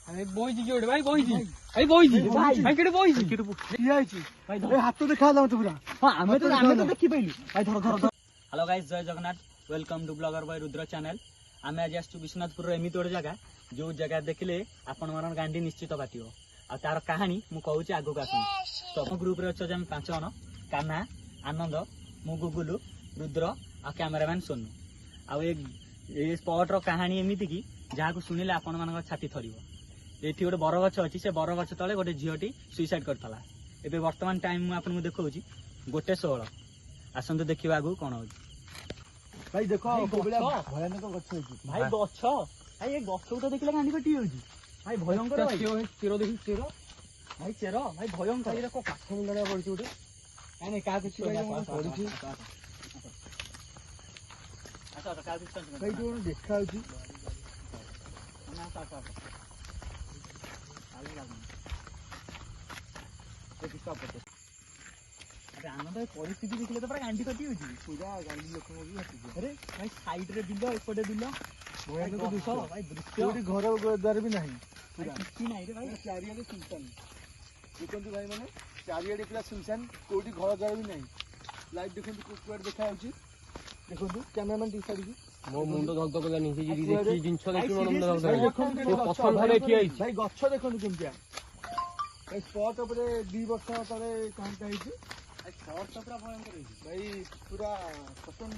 বইছি কি ওটা ভাই বইছি ভাই বইছি ভাই কেটে বইছি কেটে কি হইছি ভাই এই হাত তো দেখা দাও তো পুরা আমি তো দেখি পাইলি ভাই ধর ধর हेलो गाइस जय Jagannath welcome to blogger by Rudra channel आमे आज आसु विश्वनाथपुर एमती गोटे जगह जो जगह देखले आपण मन गांडी निश्चित बाटियो आ तार कहानी मु कहूची आगु का सुन तो ग्रुप रे हम 5 जन कान्हा आनंद मु गुगुलु रुद्र आ कैमरामैन सोनू आ ए स्पॉट रो कहानी एमिति की जहा को सुनिले आपण मन छाती थरिबो एठी गोटे बरगछ अछि से बरगछ तले गोटे झियोटी सुइसाइड करतला एबे वर्तमान टाइम मु आपन देखौची 1:16 आसंत देखिबा आगु कोन हो भाई देखो भयानक गछ होची भाई गछ भाई ए गछ तो देखले गांडी कटी होची भाई भयंकर भाई चेरो देखि चेरो भाई भयंकर रे को काठ मुंडा पड़ची उठे नहीं नहीं का कुछ पड़ची अच्छा का कुछ भाई जो देखा होची ना का आली लागो ए किसका पड़ते अरे आनंद परिस्थिति देखले तो पूरा गांडी कटी होची पूरा गांडी लोक भी हसी अरे भाई साइड रे बिलो एपटे बिलो भयानक दृश्य भाई दृश्य कोठी घर द्वार भी नहीं पूरा किछि नहीं रे भाई चारियाडे सुनसान देखंतु भाई माने चारियाडे पूरा सुनसान कोठी घर द्वार भी नहीं लाइव देखंतु कुकुर देखा होची देखंतु कैमरामैन दी साइड की मो मुंड धक धक जानी से देखि जिंस देखि मन धक धक देखंतु पसंद करे की आइ भाई गच्छ देखंतु केमतिया ए स्पॉट ऊपर 2 वर्ष तले कांटा हिची शॉर्ट तो पूरा भयंकर है भाई पूरा पसंद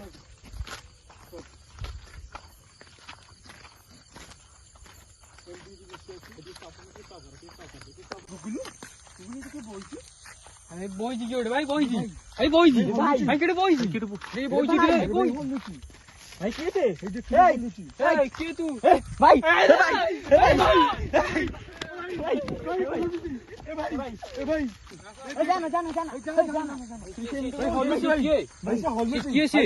বইছি কি ওটা ভাই বইছি ভাই বইছি ভাই কেটে বইছি এই বইছি রে भाई के थे এই কে তুই भाई भाई जाना जाना जाना ये से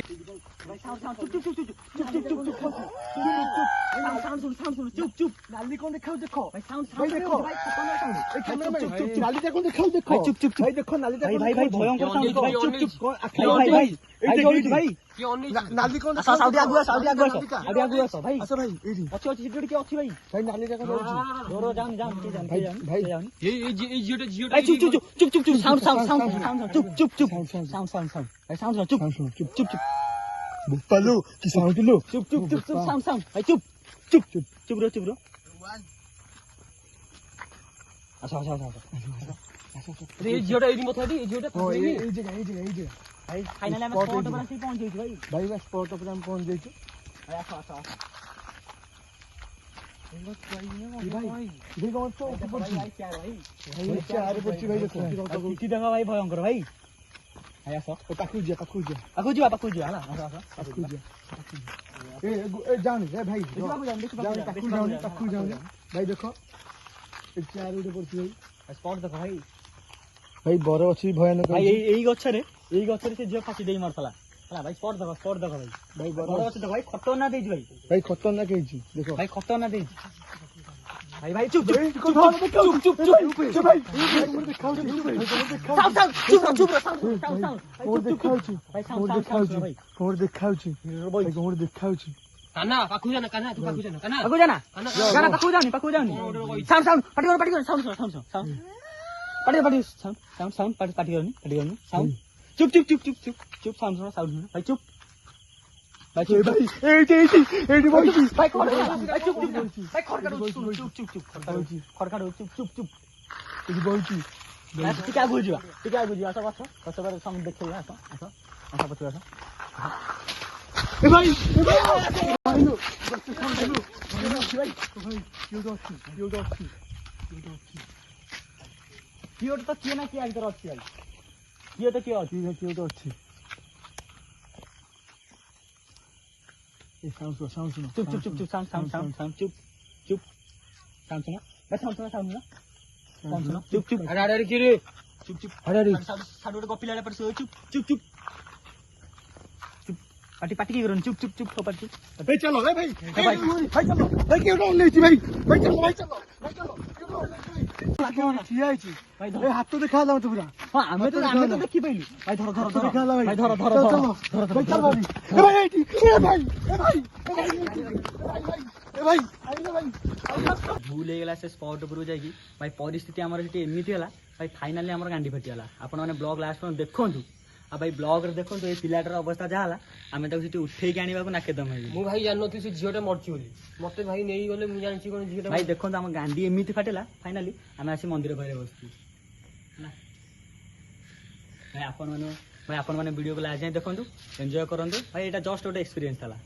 भाई साउंड चुप चुप चुप चुप चुप चुप चुप साउंड सुन चुप चुप नाली कौन दिखाओ देखो भाई साउंड भाई देखो भाई खतरनाक साउंड ए कैमरामैन नाली देखो दिखाओ देखो चुप चुप भाई देखो नाली देखो भाई भाई भयंकर साउंड भाई चुप चुप भाई भाई भाई की ओनी नाली कौन साउंड आगु भाई अच्छा भाई एडी अच्छी अच्छी सिक्योरिटी के अच्छी भाई भाई नाली देखो जाउची दोरो जान जान भाई भाई ए जियोटा भाई चुप चुप चुप चुप चुप साउंड चुप चुप चुप साउंड भाई साउंड चुप चुप चुप चुप बुप्पालो की साउंड लो चुप चुप चुप चुप साउंड भाई चुप चुप चुप चुप रो अच्छा रे जियोटा एडी मथा दी जियोटा ओ ए जगह भाई फाइनली हम स्पॉट पर आसी पहुंच गई भाई बस स्पॉट पर हम पहुंच गए भाई आसा भाई देखो तो भाई क्या भाई भाई चार बच्चे भाई देखो की देखा भाई भयंकर भाई आया सो पाकू जा पाकू जा हला पाकू जा ए जान ए भाई पाकू जाओ भाई देखो एक चार उड़े पड़ती भाई स्पॉट देखो भाई भाई बरो अछि भयानक भाई एई गछरे से जे फासी देई मारतला हला भाई स्पॉट देखो भाई बरो अछि देखो भाई खतरनाक देई भाई खतरनाक हेछि देखो भाई खतरनाक देई भाई चुप भाई काना पाखु जाना काना तू पाखु जाना काना पाखु जानी साउंड पार्टी साउंड चुप साउंड भाई चुप भाई चुप तो किए ना किए इधर अच्छी भाई किए तो किए अच्छी अच्छी साउंड सुनो चुप साउंड सुनो भाई साउंड सुनो चुप अरे की रे चुप अरे साडू गप्पी लाले पर चुप पार्टी की करो चुप पार्टी चलो भाई चलो भाई चलो भाई क्यों नहीं भाई चलो ଠିଆ ହେଇଛି ଭାଇ ଏ ହାତ ଦେଖାହେଲା ମତେ ପୁରା ହଁ ଆମେ ତ ଦେଖିପାରିଲୁ ଭାଇ ଧର ଧର ଧର ଦେଖାହେଲା ଭାଇ ଭାଇ ଧର ଧର ଚାଲ, ଧର ଚାଲ। ଭାଇ ଚାଲ ଭାଇ ଏ ଭାଇ ଏଇଠି ଏ ଭାଇ ଏ ଭାଇ ଏ ଭାଇ ଏ ଭାଇ ଆଇଲେ ଭାଇ ଭୁଲ ହେଇଗଲା ସେ ସ୍ପଟ ଉପରକୁ ଯାଇକି ଭାଇ ପରିସ୍ଥିତି ଆମର ସେଠି ଏମିତି ହେଲା ଭାଇ ଫାଇନାଲି ଆମର ଗାଣ୍ଡି ଫାଟିଗଲା ଆପଣମାନେ ବ୍ଲଗ ଲାଷ୍ଟ ପର୍ଯ୍ୟନ୍ତ ଦେଖନ୍ତୁ ଆଉ ଭାଇ ବ୍ଲଗରେ ଦେଖନ୍ତୁ ଏଇ ପିଲାଟାର ଅବସ୍ଥା ଯାହା ହେଲା ଆମେ ତାକୁ ସେଠି ଉଠେଇକି ଆଣିବାକୁ ନାକେଦମ ହେଇଗଲୁ ମୁଁ ଭାଇ ଜାଣିନଥିଲି ସେ ଝିଅଟା ମରିଛି ବୋଲି ମତେ ଭାଇ ନେଇଗଲେ ମୁଁ ଜାଣିଛି କଣ ଝିଅଟା ଭାଇ ଦେଖନ୍ତୁ ଆମ ଗାଣ୍ଡି ଏମିତି ଫାଟିଲା ଫାଇନାଲି ଆମେ ଆସି ମନ୍ଦିର ପାଖରେ ବସିଛୁ ହେଲା ଭାଇ ଆପଣମାନେ ଭିଡ଼ିଓକୁ ଲାଷ୍ଟ ଯାଏଁ ଦେଖନ୍ତୁ ଏନ୍ଜୟ କରନ୍ତୁ ଭାଇ ଏଇଟା ଜଷ୍ଟ ଗୋଟେ ଏକ୍ସପିରିଏନ୍ସ ଥିଲା